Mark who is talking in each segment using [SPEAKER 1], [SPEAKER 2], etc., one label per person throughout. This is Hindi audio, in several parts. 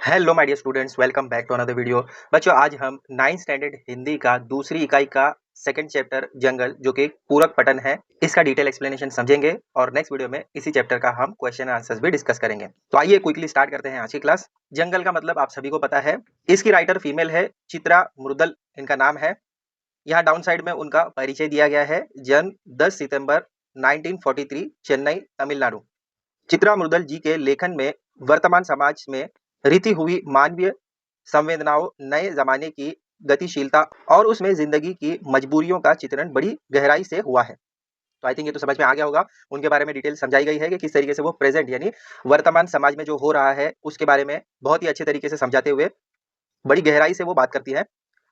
[SPEAKER 1] Hello my dear students, welcome back to another video. बच्चों, आज हम 9th स्टैंडर्ड हिंदी का दूसरी इकाई का सेकंड चैप्टर जंगल, जो कि एक पूरक पठन है, इसका डिटेल एक्सप्लेनेशन समझेंगे और नेक्स्ट वीडियो में इसी चैप्टर का हम क्वेश्चन आंसर्स भी डिस्कस करेंगे। तो आइए क्विकली स्टार्ट करते हैं आज की क्लास। जंगल का मतलब आप सभी को पता है। इसकी राइटर फीमेल है, चित्रा मुरुदल इनका नाम है। यहाँ डाउन साइड में उनका परिचय दिया गया है। जन्म 10 सितंबर 1943, चेन्नई, तमिलनाडु। चित्रा मुरुदल जी के लेखन में वर्तमान समाज में रीति हुई मानवीय संवेदनाओं, नए जमाने की गतिशीलता और उसमें जिंदगी की मजबूरियों का चित्रण बड़ी गहराई से हुआ है। तो आई थिंक ये तो समझ में आ गया होगा। उनके बारे में डिटेल समझाई गई है कि किस तरीके से वो प्रेजेंट यानी वर्तमान समाज में जो हो रहा है उसके बारे में बहुत ही अच्छे तरीके से समझाते हुए बड़ी गहराई से वो बात करती है।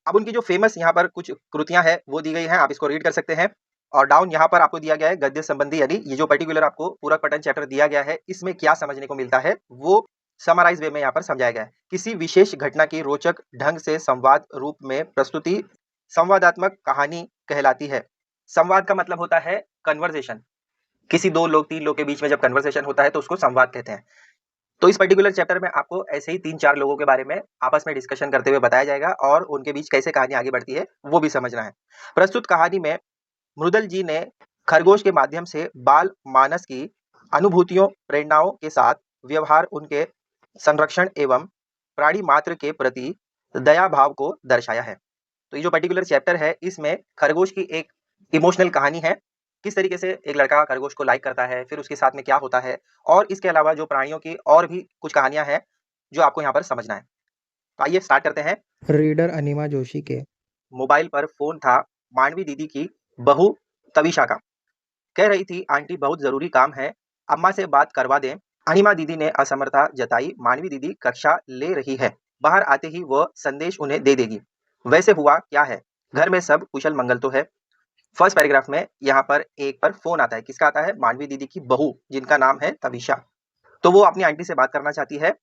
[SPEAKER 1] अब उनकी जो फेमस यहाँ पर कुछ कृतियां हैं वो दी गई हैं, आप इसको रीड कर सकते हैं। और डाउन यहाँ पर आपको दिया गया है गद्य संबंधी, यानी ये जो पर्टिकुलर आपको पूरक पठन चैप्टर दिया गया है इसमें क्या समझने को मिलता है वो समराइज वे में यहाँ पर समझाया गया है। किसी विशेष घटना की रोचक ढंग से संवाद रूप में प्रस्तुति संवादात्मक कहानी कहलाती है। संवाद का मतलब होता है कन्वर्सेशन। किसी दो लोग तीन लोग के बीच में जब कन्वर्सेशन होता है तो उसको संवाद कहते हैं। तो इस पर्टिकुलर चैप्टर में आपको ऐसे ही तीन चार लोगों के बारे में आपस में डिस्कशन करते हुए बताया जाएगा और उनके बीच कैसे कहानी आगे बढ़ती है वो भी समझना है। प्रस्तुत कहानी में मुरुदल जी ने खरगोश के माध्यम से बाल मानस की अनुभूतियों, प्रेरणाओं के साथ व्यवहार, उनके संरक्षण एवं प्राणी मात्र के प्रति दया भाव को दर्शाया है। तो ये जो पर्टिकुलर चैप्टर है इसमें खरगोश की एक इमोशनल कहानी है। किस तरीके से एक लड़का खरगोश को लाइक करता है, फिर उसके साथ में क्या होता है, और इसके अलावा जो प्राणियों की और भी कुछ कहानियां हैं जो आपको यहाँ पर समझना है। तो आइए स्टार्ट करते हैं।
[SPEAKER 2] रीडर अनिमा जोशी के।
[SPEAKER 1] मोबाइल पर फोन था मानवी दीदी की बहू तविशा का। कह रही थी, आंटी बहुत जरूरी काम है, अम्मा से बात करवा दें। अनिमा दीदी ने असमर्थता जताई। मानवी दीदी कक्षा ले रही है, बाहर आते ही वह संदेश उन्हें दे देगी। वैसे हुआ क्या है, घर में सब कुशल मंगल तो है। फर्स्ट पैराग्राफ में यहाँ पर एक पर फोन आता है। किसका आता है? मानवी दीदी की बहू, जिनका नाम है तविशा। तो वो अपनी आंटी से बात करना चाहती है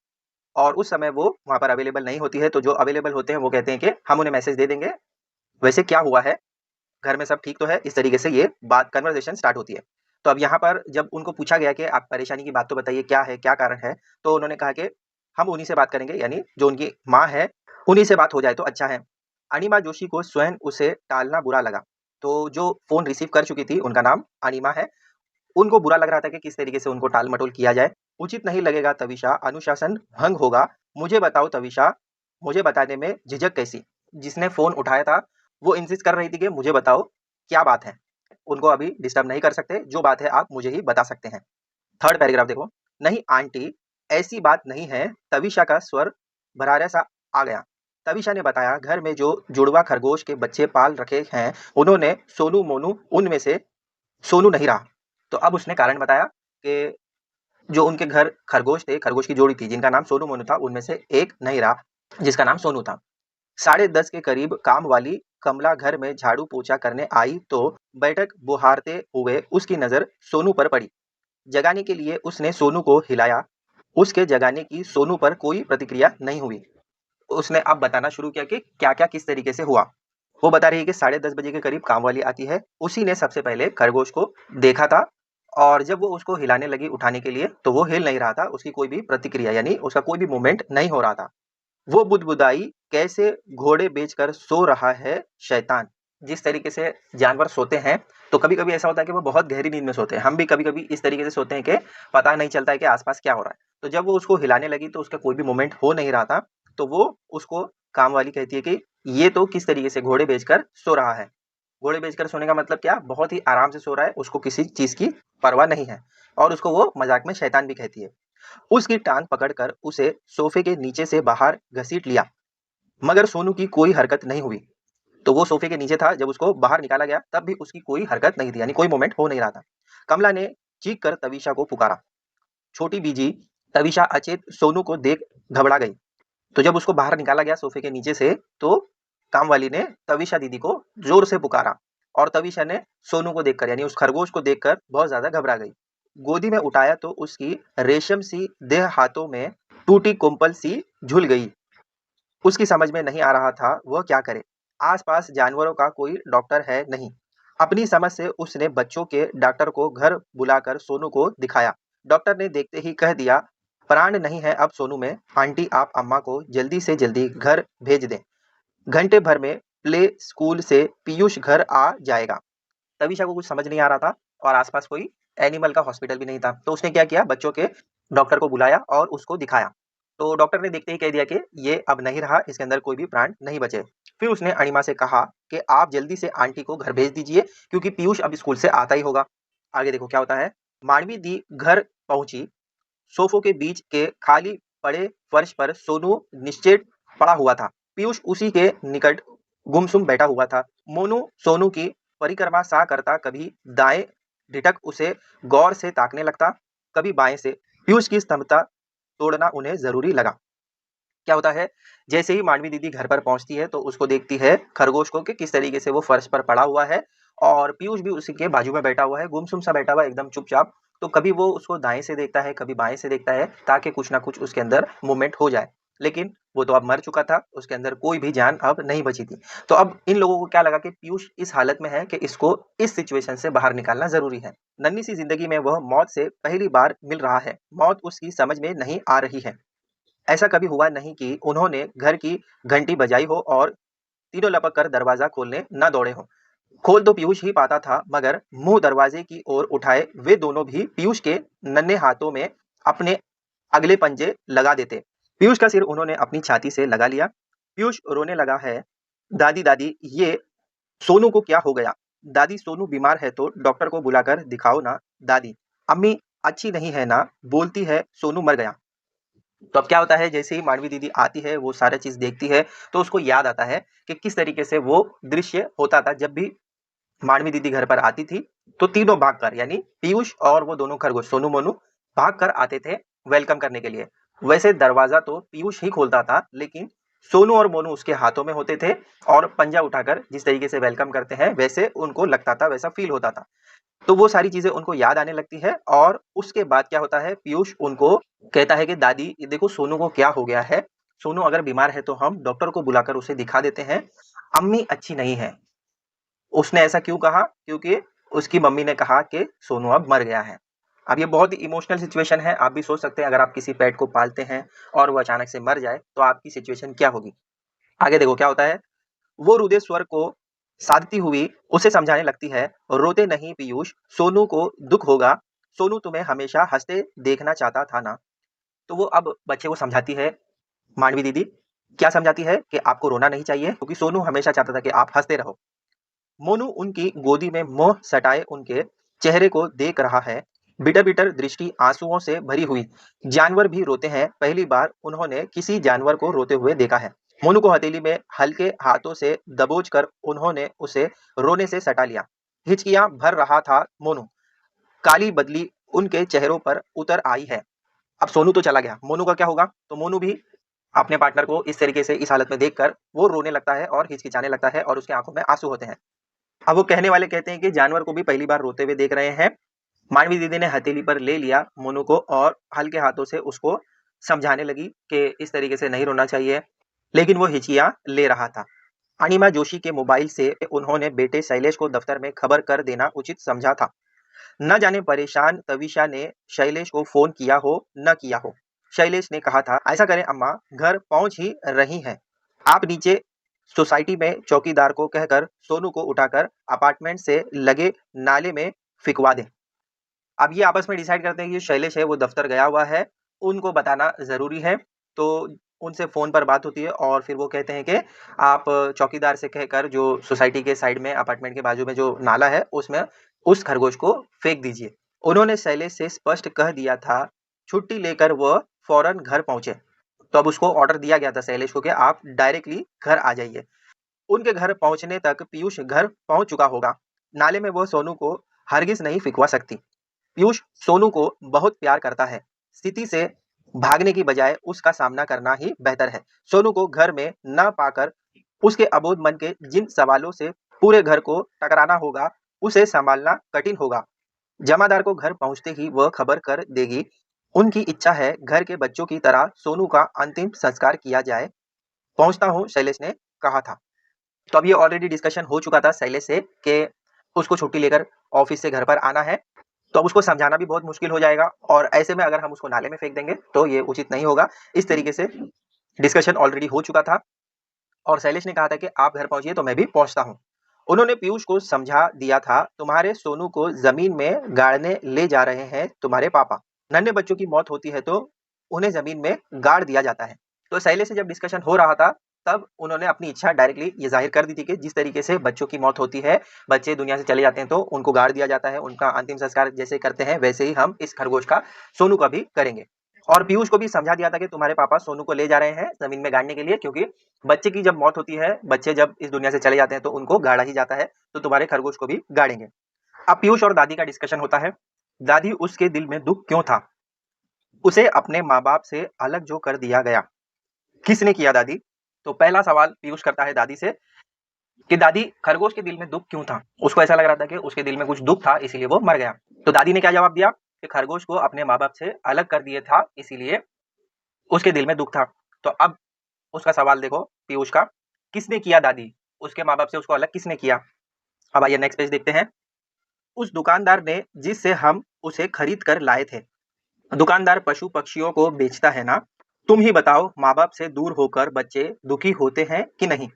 [SPEAKER 1] और उस समय वो वहां पर अवेलेबल नहीं होती है। तो जो अवेलेबल होते हैं वो कहते हैं कि हम उन्हें मैसेज दे देंगे। वैसे क्या हुआ है, घर में सब ठीक तो है। इस तरीके से ये बात कन्वर्सेशन स्टार्ट होती है। तो अब यहाँ पर जब उनको पूछा गया कि आप परेशानी की बात तो बताइए, क्या है, क्या कारण है, तो उन्होंने कहा कि हम उन्हीं से बात करेंगे, यानी जो उनकी माँ है उन्हीं से बात हो जाए तो अच्छा है। अनिमा जोशी को स्वयं उसे टालना बुरा लगा। तो जो फोन रिसीव कर चुकी थी उनका नाम अनिमा है। उनको बुरा लग रहा था कि किस तरीके से उनको टाल मटोल किया जाए। उचित नहीं लगेगा तविशा, अनुशासन भंग होगा। मुझे बताओ तविशा, मुझे बताने में झिझक कैसी? जिसने फोन उठाया था वो इंसिस्ट कर रही थी कि मुझे बताओ क्या बात है। उनको अभी डिस्टर्ब नहीं कर सकते, जो बात है आप मुझे ही बता सकते हैं। थर्ड पैराग्राफ देखो। नहीं आंटी, ऐसी बात नहीं है। तविशा का स्वर भरारा सा आ गया। तविशा ने बताया, घर में जो जुड़वा खरगोश के बच्चे पाल रखे हैं उन्होंने सोनू मोनू, उनमें से सोनू नहीं रहा। तो अब उसने कारण बताया कि जो उनके घर खरगोश थे, खरगोश की जोड़ी थी जिनका नाम सोनू मोनू था, उनमें से एक नहीं रहा जिसका नाम सोनू था। 10:30 के करीब काम वाली कमला घर में झाड़ू पोछा करने आई तो बैठक बुहारते हुए उसकी नजर सोनू पर पड़ी। जगाने के लिए उसने सोनू को हिलाया। उसके जगाने की सोनू पर कोई प्रतिक्रिया नहीं हुई। उसने अब बताना शुरू किया कि क्या क्या किस तरीके से हुआ। वो बता रही है कि 10:30 बजे के करीब काम वाली आती है। उसी ने सबसे पहले खरगोश को देखा था और जब वो उसको हिलाने लगी उठाने के लिए तो वो हिल नहीं रहा था। उसकी कोई भी प्रतिक्रिया यानी उसका कोई भी मूवमेंट नहीं हो रहा था। वो बुदबुदाई, कैसे घोड़े बेचकर सो रहा है शैतान। जिस तरीके से जानवर सोते हैं तो कभी कभी ऐसा होता है कि वो बहुत गहरी नींद में सोते हैं। हम भी कभी कभी इस तरीके से सोते हैं कि पता नहीं चलता है कि आसपास क्या हो रहा है। तो जब वो उसको हिलाने लगी तो उसका कोई भी मूवमेंट हो नहीं रहा था। तो वो उसको काम वाली कहती है कि ये तो किस तरीके से घोड़े बेचकर सो रहा है। घोड़े बेचकर सोने का मतलब क्या? बहुत ही आराम से सो रहा है, उसको किसी चीज की परवाह नहीं है। और उसको वो मजाक में शैतान भी कहती है। उसकी टांग पकड़कर उसे सोफे के नीचे से बाहर घसीट लिया, मगर सोनू की कोई हरकत नहीं हुई। तो वो सोफे के नीचे था, जब उसको बाहर निकाला गया तब भी उसकी कोई हरकत नहीं थी, यानी कोई मूवमेंट हो नहीं रहा था। कमला ने चीख कर तविशा को पुकारा। छोटी बीजी तविशा अचेत सोनू को देख घबरा गई। तो जब उसको बाहर निकाला गया सोफे के नीचे से तो काम वाली ने तविशा दीदी को जोर से पुकारा और तविशा ने सोनू को देखकर यानी उस खरगोश को देखकर बहुत ज्यादा घबरा गई। गोदी में उठाया तो उसकी रेशम सी देह हाथों में टूटी कोम्पल सी झूल गई। उसकी समझ में नहीं आ रहा था वह क्या करे। आसपास जानवरों का कोई डॉक्टर है नहीं। अपनी समझ से उसने बच्चों के डॉक्टर को घर बुलाकर सोनू को दिखाया। डॉक्टर ने देखते ही कह दिया, प्राण नहीं है अब सोनू में, आंटी आप अम्मा को जल्दी से जल्दी घर भेज दें, घंटे भर में प्ले स्कूल से पीयूष घर आ जाएगा। तविशा को कुछ समझ नहीं आ रहा था और आसपास कोई एनिमल का हॉस्पिटल भी नहीं था, तो उसने क्या किया, बच्चों के डॉक्टर को बुलाया और उसको दिखाया। तो डॉक्टर ने देखते ही कह दिया कि ये अब नहीं रहा, इसके अंदर कोई भी प्राण नहीं बचे। फिर उसने अणिमा से कहा कि आप जल्दी से आंटी को घर भेज दीजिए क्योंकि पीयूष अब स्कूल से आता ही होगा। आगे देखो क्या होता है। मानवी दी घर पहुंची। सोफों के बीच के खाली पड़े फर्श पर सोनू निश्चेत पड़ा हुआ था। पीयूष उसी के निकट गुमसुम बैठा हुआ था। मोनू सोनू की परिक्रमा सा करता, कभी दाएं ढिठक उसे गौर से ताकने लगता, कभी बाएं से। पीयूष की स्तब्धता तोड़ना उन्हें जरूरी लगा। क्या होता है, जैसे ही मानवी दीदी घर पर पहुंचती है तो उसको देखती है खरगोश को कि किस तरीके से वो फर्श पर पड़ा हुआ है और पीयूष भी उसी के बाजू में बैठा हुआ है, गुमसुम सा बैठा हुआ है, एकदम चुपचाप। तो कभी वो उसको दाएं से देखता है, कभी बाएं से देखता है, ताकि कुछ ना कुछ उसके अंदर मूवमेंट हो जाए। लेकिन वो तो अब मर चुका था, उसके अंदर कोई भी जान अब नहीं बची थी। तो अब इन लोगों को क्या लगा कि पीयूष इस हालत में है कि इसको इस सिचुएशन से बाहर निकालना जरूरी है। नन्ही सी जिंदगी में वह मौत से पहली बार मिल रहा है। मौत उसकी समझ में नहीं आ रही है। ऐसा कभी हुआ नहीं कि उन्होंने घर की घंटी बजाई हो और तीनों लपक कर दरवाजा खोलने न दौड़े हों। खोल तो पीयूष ही पाता था, मगर मुंह दरवाजे की ओर उठाए वे दोनों भी पीयूष के नन्हे हाथों में अपने अगले पंजे लगा देते। पीयूष का सिर उन्होंने अपनी छाती से लगा लिया। पीयूष रोने लगा है। दादी दादी, ये सोनू को क्या हो गया? दादी, सोनू बीमार है तो डॉक्टर को बुलाकर दिखाओ ना। दादी, अम्मी अच्छी नहीं है ना, बोलती है सोनू मर गया। तो अब क्या होता है, जैसे ही मानवी दीदी आती है, वो सारा चीज देखती है, तो उसको याद आता है कि किस तरीके से वो दृश्य होता था जब भी मानवी दीदी घर पर आती थी। तो तीनों भागकर, यानी पीयूष और वो दोनों खरगोश सोनू मोनू भागकर आते थे वेलकम करने के लिए। वैसे दरवाजा तो पीयूष ही खोलता था, लेकिन सोनू और मोनू उसके हाथों में होते थे और पंजा उठाकर जिस तरीके से वेलकम करते हैं वैसे उनको लगता था, वैसा फील होता था। तो वो सारी चीजें उनको याद आने लगती है और उसके बाद क्या होता है, पीयूष उनको कहता है कि दादी ये देखो सोनू को क्या हो गया है, सोनू अगर बीमार है तो हम डॉक्टर को बुलाकर उसे दिखा देते हैं। अम्मी अच्छी नहीं है। उसने ऐसा क्यों कहा? क्योंकि उसकी मम्मी ने कहा कि सोनू अब मर गया है। अब ये बहुत ही इमोशनल सिचुएशन है। आप भी सोच सकते हैं अगर आप किसी पेट को पालते हैं और वो अचानक से मर जाए तो आपकी सिचुएशन क्या होगी। आगे देखो क्या होता है। वो रुदे स्वर को साधती हुई उसे समझाने लगती है, रोते नहीं पीयूष, सोनू को दुख होगा, सोनू तुम्हें हमेशा हंसते देखना चाहता था ना। तो वो अब बच्चे को समझाती है मानवी दीदी। क्या समझाती है? कि आपको रोना नहीं चाहिए क्योंकि सोनू हमेशा चाहता था कि आप हंसते रहो। मोनू उनकी गोदी में मुंह सटाए उनके चेहरे को देख रहा है, बिटर बिटर दृष्टि आंसुओं से भरी हुई। जानवर भी रोते हैं, पहली बार उन्होंने किसी जानवर को रोते हुए देखा है। मोनू को हथेली में हल्के हाथों से दबोच कर उन्होंने उसे रोने से सटा लिया। हिचकियां भर रहा था मोनू। काली बदली उनके चेहरों पर उतर आई है। अब सोनू तो चला गया, मोनू का क्या होगा? तो मोनू भी अपने पार्टनर को इस तरीके से इस हालत में देखकर वो रोने लगता है और हिचकिचाने लगता है और उसकी आंखों में आंसू होते हैं। अब वो कहने वाले कहते हैं कि जानवर को भी पहली बार रोते हुए देख रहे हैं। मानवी दीदी ने हथेली पर ले लिया मोनू को और हल्के हाथों से उसको समझाने लगी कि इस तरीके से नहीं रोना चाहिए, लेकिन वो हिचिया ले रहा था। अनिमा जोशी के मोबाइल से उन्होंने बेटे शैलेश को दफ्तर में खबर कर देना उचित समझा था। न जाने परेशान तविशा ने शैलेश को फोन किया हो न किया हो। शैलेश ने कहा था, ऐसा करें अम्मा, घर पहुंच ही रही हैं, आप नीचे सोसाइटी में चौकीदार को कहकर सोनू को उठाकर अपार्टमेंट से लगे नाले में फिकवा दें। अब ये आपस में डिसाइड करते हैं कि शैलेश है वो दफ्तर गया हुआ है, उनको बताना जरूरी है। तो उनसे फोन पर बात होती है और फिर वो कहते हैं कि आप चौकीदार से कहकर जो सोसाइटी के साइड में अपार्टमेंट के बाजू में जो नाला है उसमें उस खरगोश को फेंक दीजिए। उन्होंने शैलेश से स्पष्ट कह दिया था, छुट्टी लेकर वह फौरन घर पहुंचे। तो अब उसको ऑर्डर दिया गया था शैलेश को कि आप डायरेक्टली घर आ जाइए। उनके घर पहुंचने तक पीयूष घर पहुंच चुका होगा। नाले में वह सोनू को हरगिज नहीं फिकवा सकती। पीयूष सोनू को बहुत प्यार करता है। स्थिति से भागने की बजाय उसका सामना करना ही बेहतर है। सोनू को घर में न पाकर उसके अबोध मन के जिन सवालों से पूरे घर को टकराना होगा, उसे संभालना कठिन होगा। जमादार को घर पहुंचते ही वह खबर कर देगी। उनकी इच्छा है घर के बच्चों की तरह सोनू का अंतिम संस्कार किया जाए। पहुंचता हूँ, शैलेश ने कहा था। तो अब ये ऑलरेडी डिस्कशन हो चुका था शैलेश से कि उसको छुट्टी लेकर ऑफिस से घर पर आना है। तो अब उसको समझाना भी बहुत मुश्किल हो जाएगा और ऐसे में अगर हम उसको नाले में फेंक देंगे तो ये उचित नहीं होगा। इस तरीके से डिस्कशन ऑलरेडी हो चुका था और शैलेश ने कहा था कि आप घर पहुंचिए तो मैं भी पहुंचता हूं। उन्होंने पीयूष को समझा दिया था, तुम्हारे सोनू को जमीन में गाड़ने ले जा रहे हैं तुम्हारे पापा। नन्हे बच्चों की मौत होती है तो उन्हें जमीन में गाड़ दिया जाता है। तो शैलेश से जब डिस्कशन हो रहा था तब उन्होंने अपनी इच्छा डायरेक्टली ये जाहिर कर दी थी कि जिस तरीके से बच्चों की मौत होती है, बच्चे दुनिया से चले जाते हैं तो उनको गाड़ दिया जाता है, उनका अंतिम संस्कार जैसे करते हैं वैसे ही हम इस खरगोश का सोनू का भी करेंगे। और पीयूष को भी समझा दिया था कि तुम्हारे पापा सोनू को ले जा रहे हैं जमीन में गाड़ने के लिए, क्योंकि बच्चे की जब मौत होती है, बच्चे जब इस दुनिया से चले जाते हैं तो उनको गाड़ा ही जाता है, तो तुम्हारे खरगोश को भी गाड़ेंगे। अब पीयूष और दादी का डिस्कशन होता है। दादी, उसके दिल में दुख क्यों था? उसे अपने माँ बाप से अलग जो कर दिया गया, किसने किया दादी? तो पहला सवाल पीयूष करता है दादी से कि दादी, खरगोश के दिल में दुख क्यों था? उसको ऐसा लग रहा था कि उसके दिल में कुछ दुख था इसीलिए वो मर गया। तो दादी ने क्या जवाब दिया कि खरगोश को अपने माँ बाप से अलग कर दिया था इसीलिए उसके दिल में दुख था। तो अब उसका सवाल देखो पीयूष का, किसने किया दादी? उसके माँ बाप से उसको अलग किसने किया? अब आइए नेक्स्ट पेज देखते हैं। उस दुकानदार ने जिससे हम उसे खरीद कर लाए थे। दुकानदार पशु पक्षियों को बेचता है ना? तुम ही बताओ, माँ बाप से दूर होकर बच्चे दुखी होते हैं कि नहीं?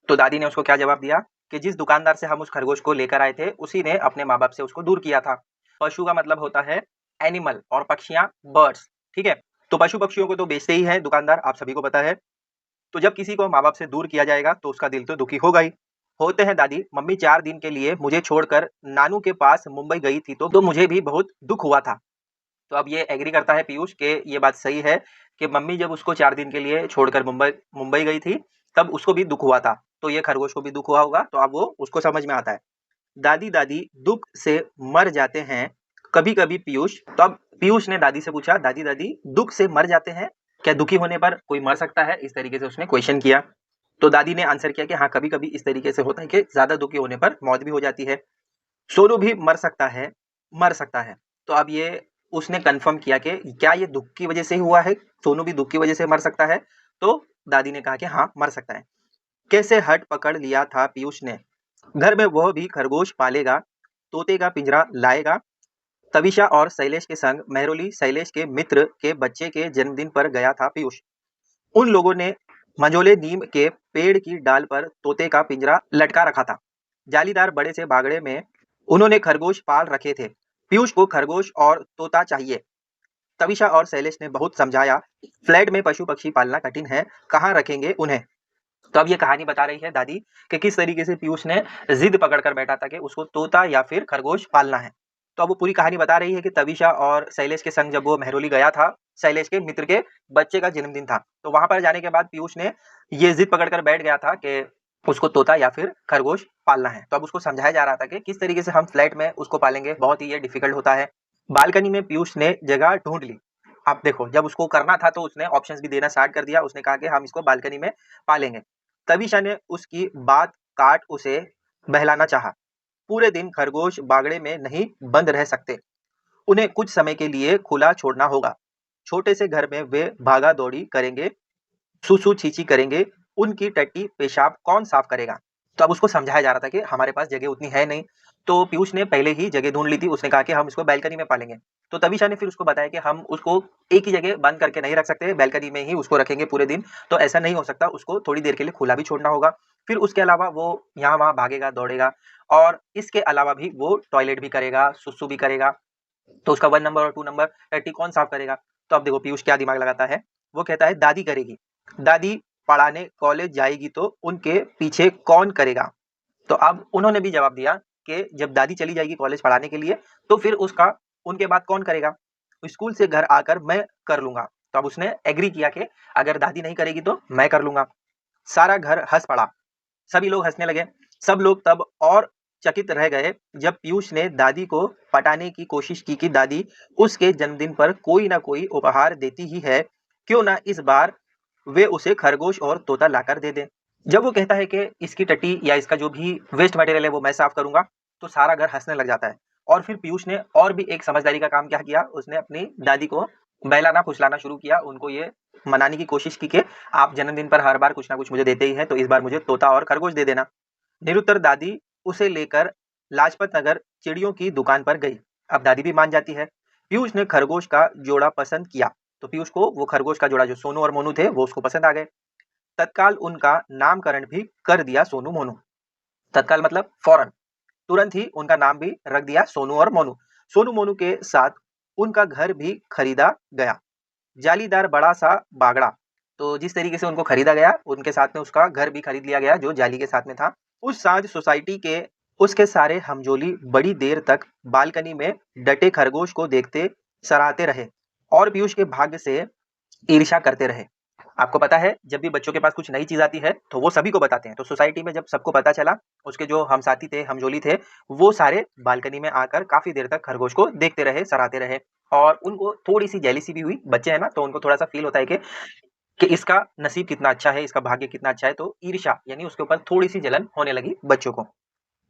[SPEAKER 1] तो दादी ने उसको क्या जवाब दिया कि जिस दुकानदार से हम उस खरगोश को लेकर आए थे उसी ने अपने माँ बाप से उसको दूर किया था। पशु का मतलब होता है एनिमल और पक्षियां बर्ड्स, ठीक है। तो पशु पक्षियों को तो बेचते ही है दुकानदार, आप सभी को पता है। तो जब किसी को माँ बाप से दूर किया जाएगा तो उसका दिल तो दुखी होगा ही। होते हैं दादी, मम्मी 4 दिन के लिए मुझे छोड़कर नानू के पास मुंबई गई थी तो मुझे भी बहुत दुख हुआ था। तो अब ये एग्री करता है पीयूष के ये बात सही है कि मम्मी जब उसको 4 दिन के लिए छोड़कर मुंबई मुंबई गई थी तब उसको भी दुख हुआ था, तो ये खरगोश को भी दुख हुआ होगा। तो अब वो उसको समझ में आता है। दादी दादी दुख से मर जाते हैं कभी कभी पीयूष। तो अब पीयूष ने दादी से पूछा, दादी दादी दुख से मर जाते हैं क्या? दुखी होने पर कोई मर सकता है? इस तरीके से उसने क्वेश्चन किया। तो दादी ने आंसर किया कि हाँ, कभी कभी इस तरीके से होता है कि ज्यादा दुखी होने पर मौत भी हो जाती है। सोनू भी मर सकता है, मर सकता है। तो अब ये उसने कंफर्म किया कि क्या ये दुख की वजह से ही हुआ है, सोनू भी दुख की वजह से मर सकता है? तो दादी ने कहा कि हाँ, मर सकता है। कैसे हट पकड़ लिया था पीयूष ने, घर में वह भी खरगोश पालेगा, तोते का पिंजरा लाएगा। तविशा और शैलेश के संग मेहरोली शैलेश के मित्र के बच्चे के जन्मदिन पर गया था पीयूष। उन लोगों ने मंझोले नीम के पेड़ की डाल पर तोते का पिंजरा लटका रखा था। जालीदार बड़े से बागड़े में उन्होंने खरगोश पाल रखे थे। पीयूष को खरगोश और तोता चाहिए। तविशा और शैलेश ने बहुत समझाया, फ्लैट में पशु पक्षी पालना कठिन है, कहाँ रखेंगे उन्हें। तो अब ये कहानी बता रही है दादी कि किस तरीके से पीयूष ने जिद पकड़कर बैठा था कि उसको तोता या फिर खरगोश पालना है। तो अब वो पूरी कहानी बता रही है कि तविशा और शैलेश के संग जब वो मेहरोली गया था, शैलेश के मित्र के बच्चे का जन्मदिन था, तो वहां पर जाने के बाद पीयूष ने ये जिद पकड़कर बैठ गया था कि उसको तोता या फिर खरगोश पालना है। तो अब उसको समझाया जा रहा था कि किस तरीके से हम फ्लैट में उसको पालेंगे, बहुत ही ये डिफिकल्ट होता है। बालकनी में पीयूष ने जगह ढूंढ ली। आप देखो, जब उसको करना था तो उसने ऑप्शंस भी देना स्टार्ट कर दिया। उसने कहा कि हम इसको बालकनी में पालेंगे। तविशा ने उसकी बात काट उसे बहलाना चाहा। पूरे दिन खरगोश बागड़े में नहीं बंद रह सकते, उन्हें कुछ समय के लिए खुला छोड़ना होगा। छोटे से घर में वे भागा दौड़ी करेंगे, सूसू छींची करेंगे, उनकी टट्टी पेशाब कौन साफ करेगा? तो अब उसको समझाया जा रहा था कि हमारे पास जगह उतनी है नहीं। तो पीयूष ने पहले ही जगह ढूंढ ली थी। उसने कहा कि हम इसको बैल्कनी में पालेंगे। तो तविशा ने फिर उसको बताया कि हम उसको एक ही जगह बंद करके नहीं रख सकते, बैल्कनी में ही उसको रखेंगे पूरे दिन। तो ऐसा नहीं हो सकता, उसको थोड़ी देर के लिए खुला भी छोड़ना होगा। फिर उसके अलावा वो यहाँ वहाँ भागेगा दौड़ेगा और इसके अलावा भी वो टॉयलेट भी करेगा, सुसु भी करेगा। तो उसका 1 नंबर और 2 नंबर टट्टी कौन साफ करेगा? तो अब देखो पीयूष क्या दिमाग लगाता है। वो कहता है दादी करेगी। दादी पढ़ाने कॉलेज जाएगी तो उनके पीछे कौन करेगा? तो अब उन्होंने भी जवाब दिया कि जब दादी चली जाएगी कॉलेज पढ़ाने के लिए तो फिर उसका उनके बाद कौन करेगा? स्कूल से घर आकर मैं कर लूंगा। तो अब उसने एग्री किया कि अगर दादी नहीं करेगी तो मैं कर लूंगा। सारा घर हंस पड़ा, सभी लोग हंसने लगे। सब लोग तब और चकित रह गए जब पीयूष ने दादी को पटाने की कोशिश की कि दादी उसके जन्मदिन पर कोई ना कोई उपहार देती ही है, क्यों ना इस बार वे उसे खरगोश और तोता लाकर दे दें। जब वो कहता है कि इसकी टट्टी या इसका जो भी वेस्ट मटेरियल है वो मैं साफ करूंगा, तो सारा घर हंसने लग जाता है। और फिर पीयूष ने और भी एक समझदारी का काम क्या किया, उसने अपनी दादी को बहलाना फुसलाना शुरू किया। उनको ये मनाने की कोशिश की कि आप जन्मदिन पर हर बार कुछ ना कुछ मुझे देते ही हैं, तो इस बार मुझे तोता और खरगोश दे देना। निरुत्तर दादी उसे लेकर लाजपत नगर चिड़ियों की दुकान पर गई। अब दादी भी मान जाती है। पीयूष ने खरगोश का जोड़ा पसंद किया, तो पीयूष को वो खरगोश का जोड़ा जो सोनू और मोनू थे वो उसको पसंद आ गए। तत्काल उनका नामकरण भी कर दिया सोनू मोनू। तत्काल मतलब फौरन, तुरंत ही उनका नाम भी रख दिया सोनू और मोनू। सोनू मोनू के साथ उनका घर भी खरीदा गया, जालीदार बड़ा सा बागड़ा। तो जिस तरीके से उनको खरीदा गया, उनके साथ में उसका घर भी खरीद लिया गया जो जाली के साथ में था। उस साँझ सोसाइटी के उसके सारे हमजोली बड़ी देर तक बालकनी में डटे खरगोश को देखते सराहते रहे और पीयूष के भाग्य से ईर्ष्या करते रहे। आपको पता है, जब भी बच्चों के पास कुछ नई चीज आती है तो वो सभी को बताते हैं। तो सोसाइटी में जब सबको पता चला, उसके जो हमसाथी थे, हमजोली थे, वो सारे बालकनी में आकर काफी देर तक खरगोश को देखते रहे, सराहते रहे और उनको थोड़ी सी जेलिसी भी हुई। बच्चे हैं ना, तो उनको थोड़ा सा फील होता है कि इसका नसीब कितना अच्छा है, इसका भाग्य कितना अच्छा है। तो ईर्ष्या यानी उसके ऊपर थोड़ी सी जलन होने लगी बच्चों को।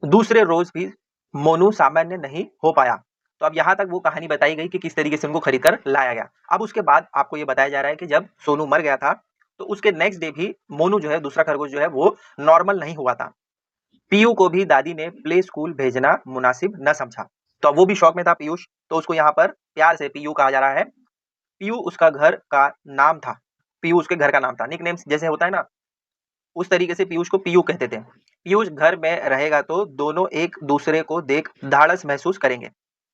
[SPEAKER 1] दूसरे रोज भी मोनू सामान्य नहीं हो पाया। तो अब यहाँ तक वो कहानी बताई गई कि किस तरीके से उनको खरीद कर लाया गया। अब उसके बाद आपको ये बताया जा रहा है कि जब सोनू मर गया था, तो उसके नेक्स्ट डे भी मोनू जो है, दूसरा खरगोश जो है, वो नॉर्मल नहीं हुआ था। पीयू को भी दादी ने प्ले स्कूल भेजना मुनासिब न समझा। तो अब वो भी शौक में था पीयूष, तो उसको यहाँ पर प्यार से पीयू कहा जा रहा है। पीयू उसका घर का नाम था। पीयू उसके घर का नाम था। निकनेम्स जैसे होता है ना, उस तरीके से पीयूष को पीयू कहते थे। पीयूष घर में रहेगा तो दोनों एक दूसरे को देख ढाढ़स महसूस करेंगे।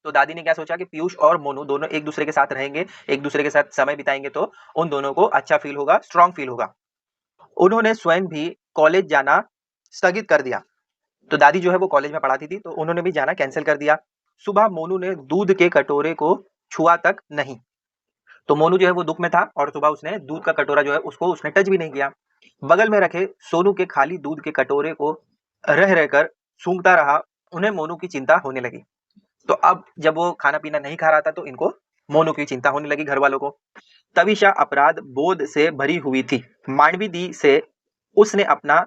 [SPEAKER 1] तो दादी ने क्या सोचा कि पीयूष और मोनू दोनों एक दूसरे के साथ रहेंगे, एक दूसरे के साथ समय बिताएंगे तो उन दोनों को अच्छा फील होगा, स्ट्रांग फील होगा। उन्होंने स्वयं भी कॉलेज जाना स्थगित कर दिया। तो दादी जो है वो कॉलेज में पढ़ाती थी, तो उन्होंने भी जाना कैंसिल कर दिया। सुबह मोनू ने दूध के कटोरे को छुआ तक नहीं। तो मोनू जो है वो दुख में था और सुबह उसने दूध का कटोरा जो है उसको उसने टच भी नहीं किया। बगल में रखे सोनू के खाली दूध के कटोरे को रह रहकर सूंघता रहा। उन्हें मोनू की चिंता होने लगी। तो अब जब वो खाना पीना नहीं खा रहा था, तो इनको मोनू की चिंता होने लगी, घर वालों को। तविशा अपराध बोध से भरी हुई थी। मांडवी दी से उसने अपना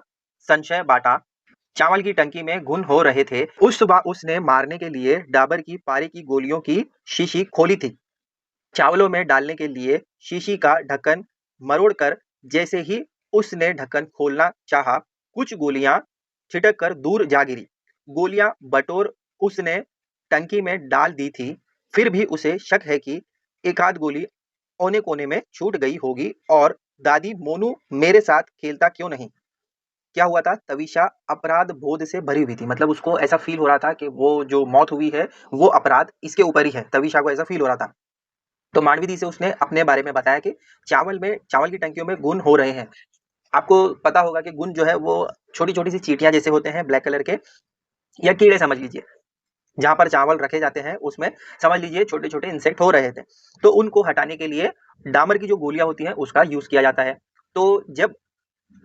[SPEAKER 1] संशय बांटा। चावल की टंकी में घुन हो रहे थे। उस सुबह उसने मारने के लिए डाबर की पारी की गोलियों की शीशी खोली थी। चावलों में डालने के लिए शीशी का ढक्कन मरोड़कर जैसे ही उसने ढक्कन खोलना चाहा, कुछ गोलियां छिटक कर दूर जा गिरी। गोलियां बटोर उसने टंकी में डाल दी थी। फिर भी उसे शक है कि एक आध गोली औने कोने में छूट गई होगी। और दादी, मोनू मेरे साथ खेलता क्यों नहीं? क्या हुआ था, तविशा अपराध बोध से भरी हुई थी। मतलब उसको ऐसा फील हो रहा था कि वो जो मौत हुई है वो अपराध इसके ऊपर ही है। तविशा को ऐसा फील हो रहा था। तो मांडवी दी से उसने अपने बारे में बताया कि चावल की टंकियों में गुण हो रहे हैं। आपको पता होगा कि गुण जो है वो छोटी छोटी सी चींटियां जैसे होते हैं, ब्लैक कलर के, या कीड़े समझ लीजिए। जहां पर चावल रखे जाते हैं उसमें समझ लीजिए छोटे छोटे इंसेक्ट हो रहे थे। तो उनको हटाने के लिए डामर की जो गोलियां होती हैं उसका यूज किया जाता है। तो जब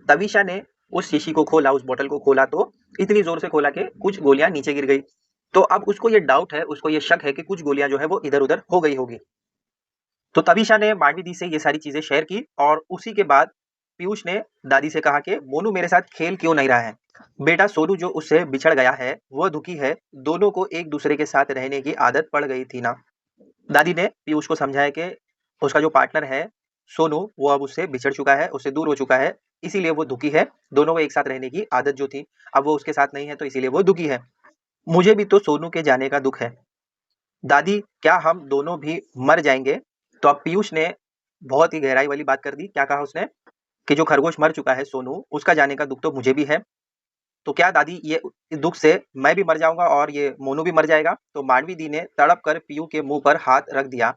[SPEAKER 1] तविशा ने उस शीशी को खोला, उस बोतल को खोला, तो इतनी जोर से खोला कि कुछ गोलियां नीचे गिर गई। तो अब उसको ये डाउट है, उसको ये शक है कि कुछ गोलियां जो है वो इधर उधर हो गई होगी। तो तविशा ने मांडवी दी से ये सारी चीजें शेयर की और उसी के बाद पीयूष ने दादी से कहा कि मोनू मेरे साथ खेल क्यों नहीं रहा है? बेटा, सोनू जो उससे बिछड़ गया है वह दुखी है। दोनों को एक दूसरे के साथ रहने की आदत पड़ गई थी ना। दादी ने पीयूष को समझाया कि उसका जो पार्टनर है सोनू, वो अब उससे बिछड़ चुका है, उससे दूर हो चुका है, इसीलिए वो दुखी है। दोनों को एक साथ रहने की आदत जो थी, अब वो उसके साथ नहीं है, तो इसीलिए वो दुखी है। मुझे भी तो सोनू के जाने का दुख है। दादी, क्या हम दोनों भी मर जाएंगे? तो अब पीयूष ने बहुत ही गहराई वाली बात कर दी। क्या कहा उसने कि जो खरगोश मर चुका है सोनू, उसका जाने का दुख तो मुझे भी है। तो क्या दादी, ये इस दुख से मैं भी मर जाऊंगा और ये मोनू भी मर जाएगा? तो मांडवी दी ने तड़प कर पीयू के मुंह पर हाथ रख दिया।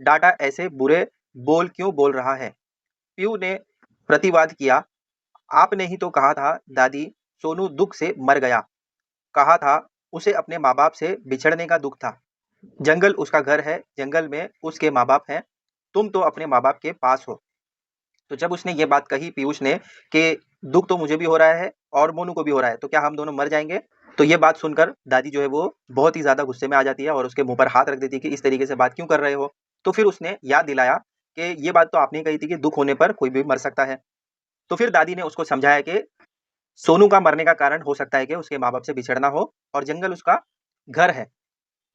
[SPEAKER 1] डाटा, ऐसे बुरे बोल क्यों बोल रहा है? पीयू ने प्रतिवाद किया। आपने ही तो कहा था दादी, सोनू दुख से मर गया। कहा था उसे अपने माँ बाप से बिछड़ने का दुख था। जंगल उसका घर है, जंगल में उसके माँ बाप हैं। तुम तो अपने माँ बाप के पास हो। तो जब उसने ये बात कही पीयूष ने कि दुख तो मुझे भी हो रहा है और मोनू को भी हो रहा है, तो क्या हम दोनों मर जाएंगे? तो ये बात सुनकर दादी जो है वो बहुत ही ज्यादा गुस्से में आ जाती है और उसके मुंह पर हाथ रख देती है कि इस तरीके से बात क्यों कर रहे हो? तो फिर उसने याद दिलाया कि ये बात तो आपने ही कही थी कि दुख होने पर कोई भी मर सकता है। तो फिर दादी ने उसको समझाया कि सोनू का मरने का कारण हो सकता है कि उसके माँ बाप से बिछड़ना हो और जंगल उसका घर है।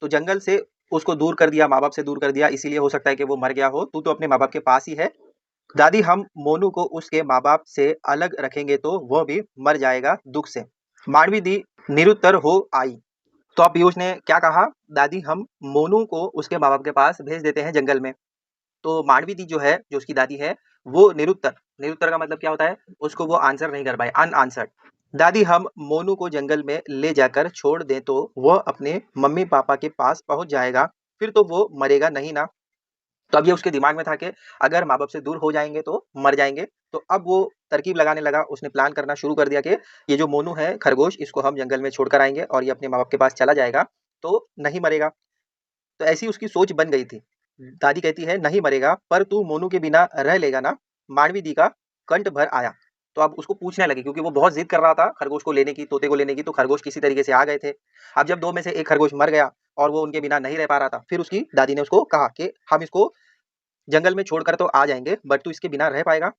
[SPEAKER 1] तो जंगल से उसको दूर कर दिया, माँ बाप से दूर कर दिया, इसीलिए हो सकता है कि वो मर गया हो। तू तो अपने माँ बाप के पास ही है। दादी, हम मोनू को उसके माँ बाप से अलग रखेंगे तो वह भी मर जाएगा दुख से। मांडवी दी निरुत्तर हो आई। तो अब पीयूष ने क्या कहा, दादी हम मोनू को उसके माँ बाप के पास भेज देते हैं जंगल में। तो मानवी दी जो है, जो उसकी दादी है, वो निरुत्तर, निरुत्तर का मतलब क्या होता है, उसको वो आंसर नहीं कर पाए, अनआंसर्ड। दादी हम मोनू को जंगल में ले जाकर छोड़ दें तो वह अपने मम्मी पापा के पास पहुंच जाएगा, फिर तो वो मरेगा नहीं ना। तो अब ये उसके दिमाग में था कि अगर माँ बाप से दूर हो जाएंगे तो मर जाएंगे। तो अब वो तरकीब लगाने लगा, उसने प्लान करना शुरू कर दिया कि ये जो मोनू है खरगोश, इसको हम जंगल में छोड़कर आएंगे और ये अपने माँ बाप के पास चला जाएगा तो नहीं मरेगा। तो ऐसी उसकी सोच बन गई थी। दादी कहती है नहीं मरेगा, पर तू मोनू के बिना रह लेगा ना। मानवी दी का कंठ भर आया। तो अब उसको पूछने लगे, क्योंकि वो बहुत जिद कर रहा था खरगोश को लेने की, तोते को लेने की। तो खरगोश किसी तरीके से आ गए थे। अब जब दो में से एक खरगोश मर गया और वो उनके बिना नहीं रह पा रहा था, फिर उसकी दादी ने उसको कहा कि हम इसको जंगल में छोड़कर तो आ जाएंगे, बट तू इसके बिना रह पाएगा।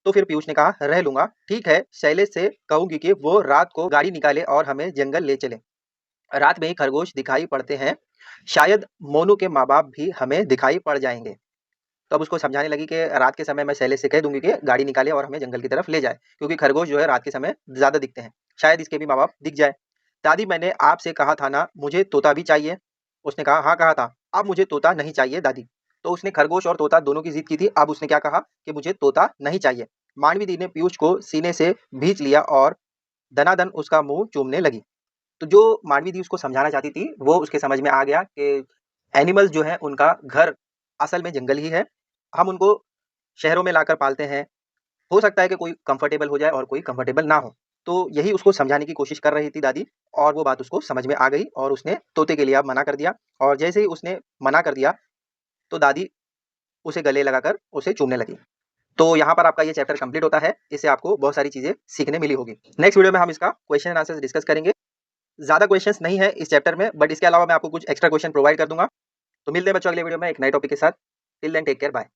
[SPEAKER 1] तो फिर पीयूष ने कहा रह लूंगा, ठीक है, शैलेश से कहूंगी कि वो रात को गाड़ी निकाले और हमें जंगल ले चले। रात में ही खरगोश दिखाई पड़ते हैं, शायद मोनू के माँ बाप भी हमें दिखाई पड़ जाएंगे। तो अब उसको समझाने लगी कि रात के समय मैं शैलेश से कह दूंगी कि गाड़ी निकाले और हमें जंगल की तरफ ले जाए, क्योंकि खरगोश जो है रात के समय ज्यादा दिखते हैं, शायद इसके भी माँ बाप दिख जाए। दादी मैंने आपसे कहा था ना मुझे तोता भी चाहिए। उसने कहा हाँ कहा था, अब मुझे तोता नहीं चाहिए दादी। तो उसने खरगोश और तोता दोनों की जिद की थी, अब उसने क्या कहा कि मुझे तोता नहीं चाहिए। मानवी दी ने पीयूष को सीने से भींच लिया और दनादन उसका मुंह चूमने लगी। तो जो मानवी दी उसको समझाना चाहती थी, वो उसके समझ में आ गया कि एनिमल्स जो है उनका घर असल में जंगल ही है। हम उनको शहरों में लाकर पालते हैं, हो सकता है कि कोई कंफर्टेबल हो जाए और कोई कंफर्टेबल ना हो। तो यही उसको समझाने की कोशिश कर रही थी दादी, और वो बात उसको समझ में आ गई और उसने तोते के लिए अब मना कर दिया। और जैसे ही उसने मना कर दिया तो दादी उसे गले लगाकर उसे चूमने लगी। तो यहाँ पर आपका ये चैप्टर कंप्लीट होता है। इससे आपको बहुत सारी चीजें सीखने मिली होगी। नेक्स्ट वीडियो में हम इसका क्वेश्चन एंड आंसर डिस्कस करेंगे। ज्यादा क्वेश्चंस नहीं है इस चैप्टर में, बट इसके अलावा मैं आपको कुछ एक्स्ट्रा क्वेश्चन प्रोवाइड कर दूंगा। तो मिलते हैं बच्चों अगले वीडियो में एक नए टॉपिक के साथ। Till then take care, bye.